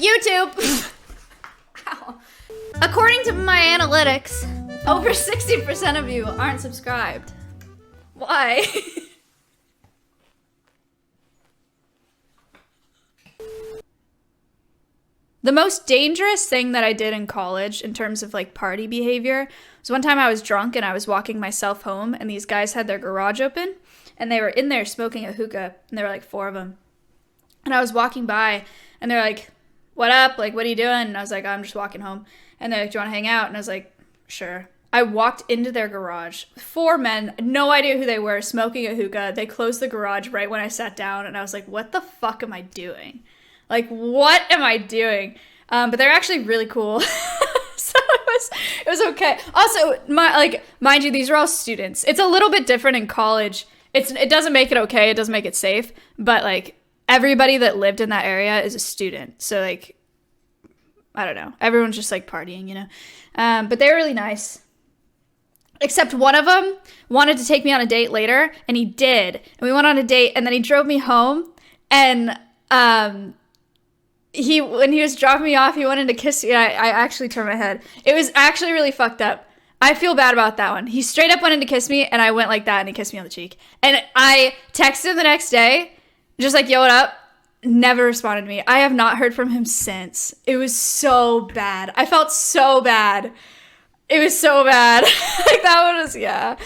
YouTube. Ow. According to my analytics, over 60% of you aren't subscribed. Why? The most dangerous thing that I did in college in terms of like party behavior was one time I was drunk and I was walking myself home and these guys had their garage open and they were in there smoking a hookah and there were like 4 of them. And I was walking by and they're like, what up? Like, what are you doing? And I was like, I'm just walking home. And they're like, do you want to hang out? And I was like, sure. I walked into their garage. 4 men, no idea who they were, smoking a hookah. They closed the garage right when I sat down and I was like, what the fuck am I doing? Like, what am I doing? But they're actually really cool. So it was okay. Also, mind you, these are all students. It's a little bit different in college. It doesn't make it okay. It doesn't make it safe. But like everybody that lived in that area is a student. So like, I don't know. Everyone's just like partying, you know. But they were really nice. Except one of them wanted to take me on a date later, and he did. And we went on a date, and then he drove me home, and when he was dropping me off, he wanted to kiss me. I actually turned my head. It was actually really fucked up. I feel bad about that one. He straight up wanted to kiss me, and I went like that, and he kissed me on the cheek. And I texted him the next day, just like, yo, what up? Never responded to me. I have not heard from him since. It was so bad. I felt so bad. It was so bad. Like, that one was, yeah.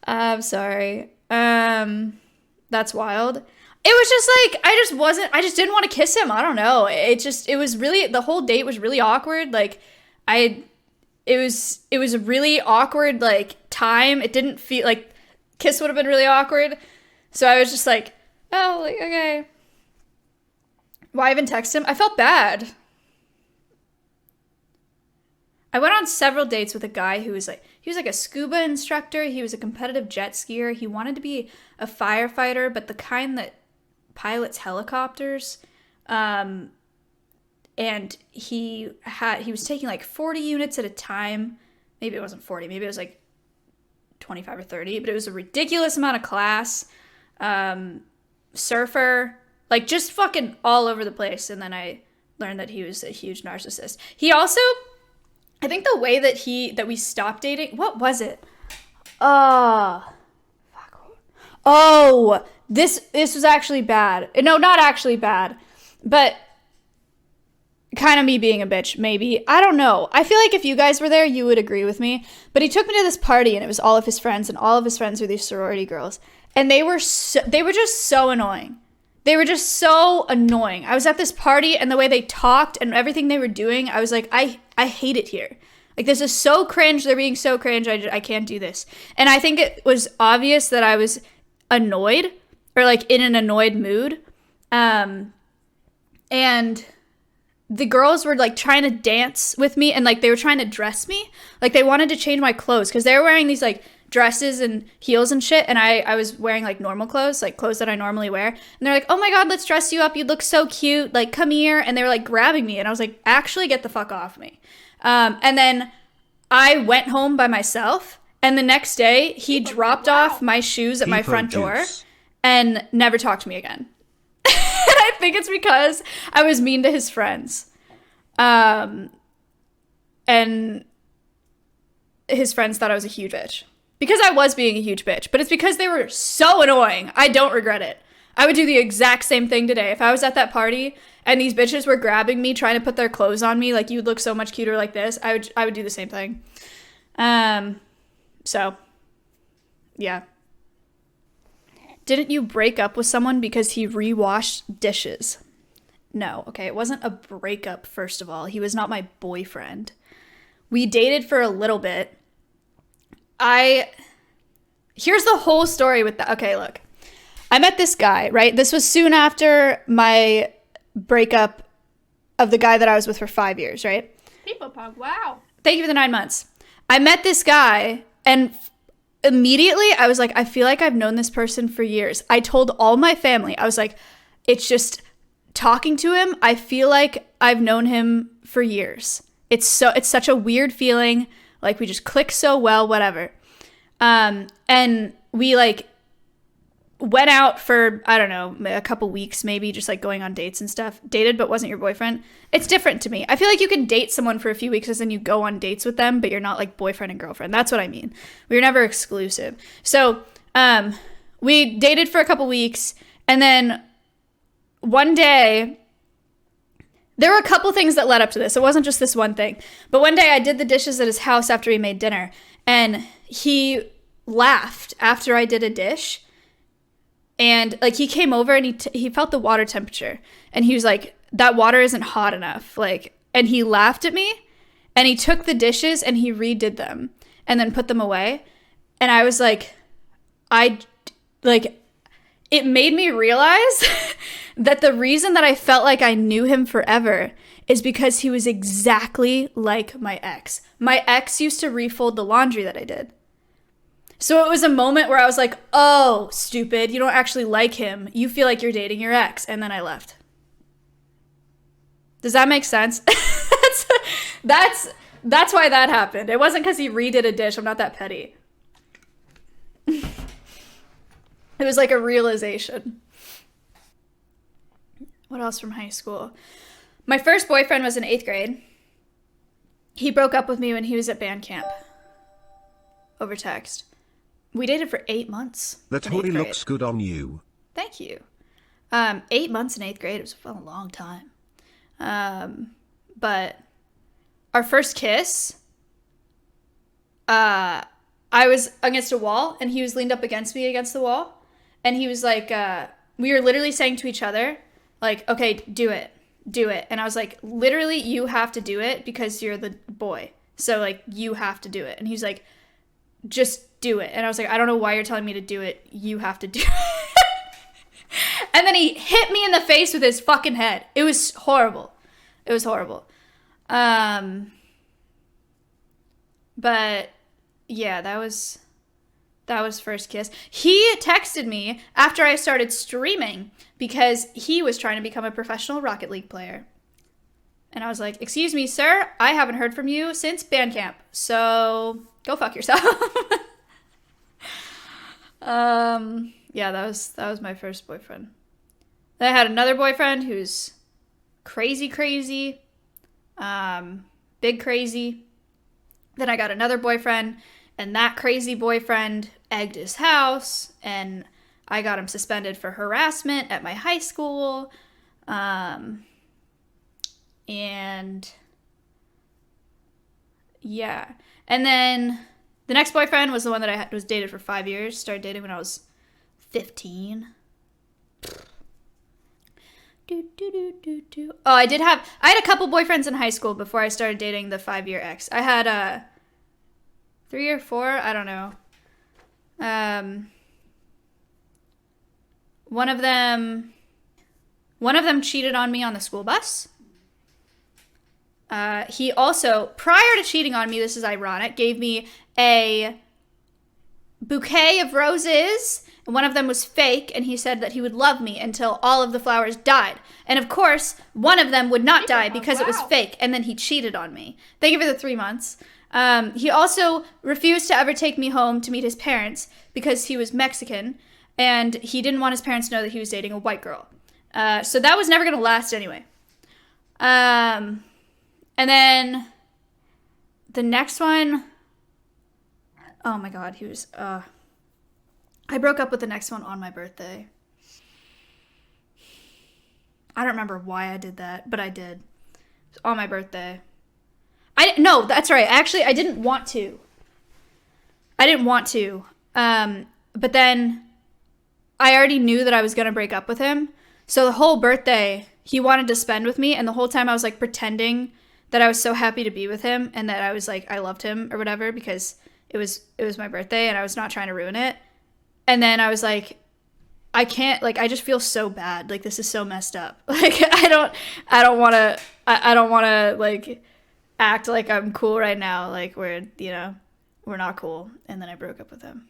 I'm sorry. That's wild. It was just like, I just didn't want to kiss him. I don't know. It was really, the whole date was really awkward. Like, it was a really awkward, like, time. It didn't feel, like, kiss would have been really awkward. So I was just like, oh, like, okay. Why even text him? I felt bad. I went on several dates with a guy who was like, he was like a scuba instructor. He was a competitive jet skier. He wanted to be a firefighter, but the kind that pilots helicopters. And he was taking like 40 units at a time. Maybe it wasn't 40. Maybe it was like 25 or 30, but it was a ridiculous amount of class. Surfer, like just fucking all over the place. And then I learned that he was a huge narcissist. He also, I think the way that we stopped dating, what was it? This was actually bad. No, not actually bad, but kind of me being a bitch, maybe. I don't know. I feel like if you guys were there, you would agree with me. But he took me to this party, and it was all of his friends, and all of his friends were these sorority girls. And they were just so annoying. They were just so annoying. I was at this party, and the way they talked and everything they were doing, I was like, I hate it here. Like, this is so cringe. They're being so cringe. I can't do this. And I think it was obvious that I was annoyed, or like in an annoyed mood. And the girls were like trying to dance with me, and like they were trying to dress me. Like they wanted to change my clothes because they were wearing these like dresses and heels and shit, and I was wearing like normal clothes, like clothes that I normally wear. And they're like, oh my god, let's dress you up. You look so cute. Like, come here. And they were like grabbing me, and I was like, actually get the fuck off me. And then I went home by myself, and the next day he dropped off my shoes at my front door and never talked to me again. And I think it's because I was mean to his friends. And his friends thought I was a huge bitch. Because I was being a huge bitch, but it's because they were so annoying. I don't regret it. I would do the exact same thing today. If I was at that party and these bitches were grabbing me, trying to put their clothes on me, like, you'd look so much cuter like this, I would do the same thing. So, yeah. Didn't you break up with someone because he rewashed dishes? No, okay, it wasn't a breakup, first of all. He was not my boyfriend. We dated for a little bit. Here's the whole story with that. Okay, look. I met this guy, right? This was soon after my breakup of the guy that I was with for 5 years, right? People pug, wow. Thank you for the 9 months. I met this guy, and immediately I was like, I feel like I've known this person for years. I told all my family, I was like, it's just talking to him, I feel like I've known him for years. It's such a weird feeling. Like, we just click so well, whatever. And we, like, went out for, I don't know, a couple weeks maybe, just like going on dates and stuff, dated but wasn't your boyfriend, it's different to me. I feel like you can date someone for a few weeks and then you go on dates with them, but you're not like boyfriend and girlfriend. That's what I mean. We were never exclusive. So we dated for a couple weeks, and then one day, there were a couple things that led up to this. It wasn't just this one thing. But one day I did the dishes at his house after he made dinner, and he laughed after I did a dish. And like he came over and he felt the water temperature, and he was like, that water isn't hot enough. Like, and he laughed at me, and he took the dishes and he redid them and then put them away. And I was like, it made me realize that the reason that I felt like I knew him forever is because he was exactly like my ex. My ex used to refold the laundry that I did. So it was a moment where I was like, oh, stupid, you don't actually like him. You feel like you're dating your ex. And then I left. Does that make sense? That's why that happened. It wasn't because he redid a dish. I'm not that petty. It was like a realization. What else from high school? My first boyfriend was in 8th grade. He broke up with me when he was at band camp. Over text. We dated for 8 months. That hoodie looks good on you. Thank you. 8 months in 8th grade. It was a long time. But our first kiss, I was against a wall and he was leaned up against me against the wall. And he was like, we were literally saying to each other, like, okay, do it. Do it. And I was like, literally, you have to do it because you're the boy. So, like, you have to do it. And he was like, just do it. And I was like, I don't know why you're telling me to do it. You have to do it. And then he hit me in the face with his fucking head. It was horrible. It was horrible. But yeah, that was first kiss. He texted me after I started streaming because he was trying to become a professional Rocket League player. And I was like, excuse me, sir, I haven't heard from you since band camp. So go fuck yourself. Yeah, that was my first boyfriend. Then I had another boyfriend who's crazy, big crazy. Then I got another boyfriend, and that crazy boyfriend egged his house, and I got him suspended for harassment at my high school. And yeah. And then the next boyfriend was the one that I was dated for 5 years. Started dating when I was 15. Oh, I had a couple boyfriends in high school before I started dating the 5-year ex. I had 3 or 4, I don't know. One of them cheated on me on the school bus. He also, prior to cheating on me, this is ironic, gave me a bouquet of roses. One of them was fake, and he said that he would love me until all of the flowers died. And of course, one of them would not die because it was fake, and then he cheated on me. Thank you for the 3 months. He also refused to ever take me home to meet his parents because he was Mexican, and he didn't want his parents to know that he was dating a white girl. So that was never going to last anyway. And then the next one, oh my God, he was, I broke up with the next one on my birthday. I don't remember why I did that, but I did. It was on my birthday. No, that's right. Actually, I didn't want to. But then I already knew that I was going to break up with him. So the whole birthday, he wanted to spend with me. And the whole time I was like pretending that I was so happy to be with him and that I was like, I loved him or whatever because it was my birthday and I was not trying to ruin it. And then I was like, I can't, like, I just feel so bad. Like, this is so messed up. Like, I don't want to, like, act like I'm cool right now. Like, we're not cool. And then I broke up with him.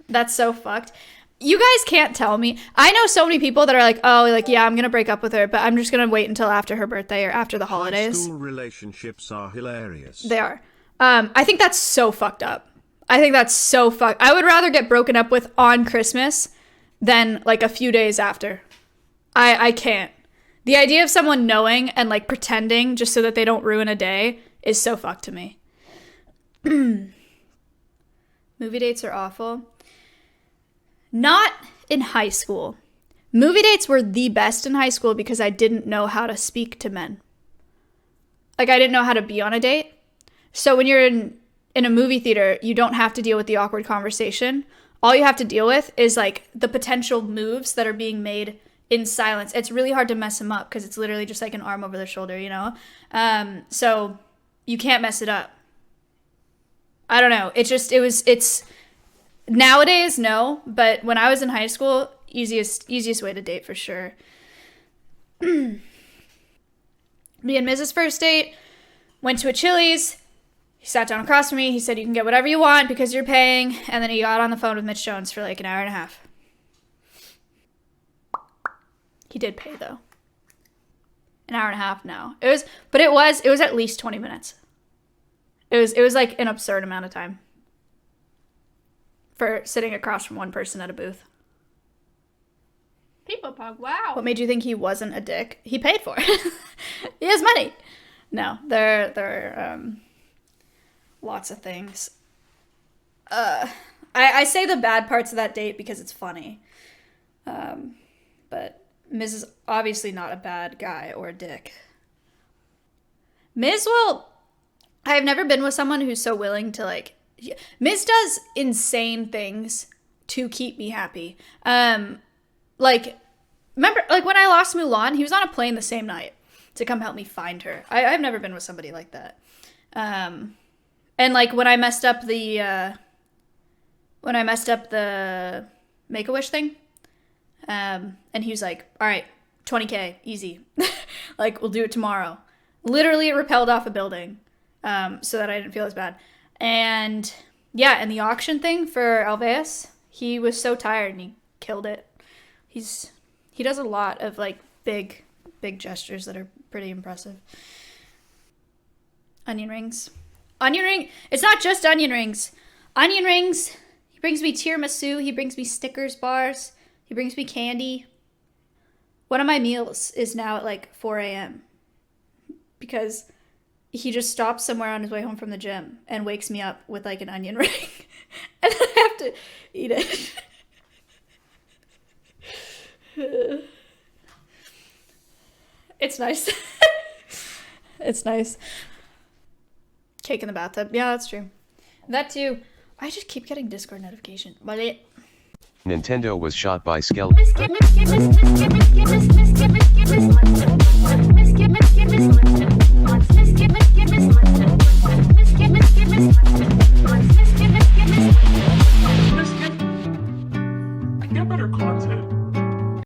That's so fucked. You guys can't tell me. I know so many people that are like, oh, like, yeah, I'm going to break up with her, but I'm just going to wait until after her birthday or after the holidays. High school relationships are hilarious. They are. I think that's so fucked up. I think that's so fucked. I would rather get broken up with on Christmas than like a few days after. I can't. The idea of someone knowing and like pretending just so that they don't ruin a day is so fucked to me. Movie dates are awful. Not in high school. Movie dates were the best in high school because I didn't know how to speak to men. Like, I didn't know how to be on a date. So when you're in a movie theater, you don't have to deal with the awkward conversation. All you have to deal with is like the potential moves that are being made in silence. It's really hard to mess them up because it's literally just like an arm over their shoulder, you know? So you can't mess it up. I don't know. It's nowadays, no, but when I was in high school, easiest way to date for sure. Me and Mrs. first date went to a Chili's. He sat down across from me. He said, you can get whatever you want because you're paying. And then he got on the phone with Mitch Jones for like an hour and a half. He did pay though. An hour and a half now. It was at least 20 minutes. It was like an absurd amount of time for sitting across from one person at a booth. People pug, wow. What made you think he wasn't a dick? He paid for it. He has money. No, there are lots of things. I say the bad parts of that date because it's funny. But Miz is obviously not a bad guy or a dick. Miz I have never been with someone who's so willing to like, Miz does insane things to keep me happy. Like, remember, like when I lost Mulan, he was on a plane the same night to come help me find her. I've never been with somebody like that. And like when I messed up the Make-A-Wish thing, and he was like, all right, $20K, easy. Like, we'll do it tomorrow. Literally, it rappelled off a building, so that I didn't feel as bad. And yeah, and the auction thing for Alveus, he was so tired and he killed it. He does a lot of like big gestures that are pretty impressive. Onion rings. It's not just onion rings. Onion rings. He brings me tiramisu. He brings me Snickers bars. He brings me candy. One of my meals is now at like 4 a.m. because he just stops somewhere on his way home from the gym and wakes me up with like an onion ring. And then I have to eat it. It's nice. It's nice. Cake in the bathtub. Yeah, that's true. That too. I just keep getting Discord notification. But Nintendo was shot by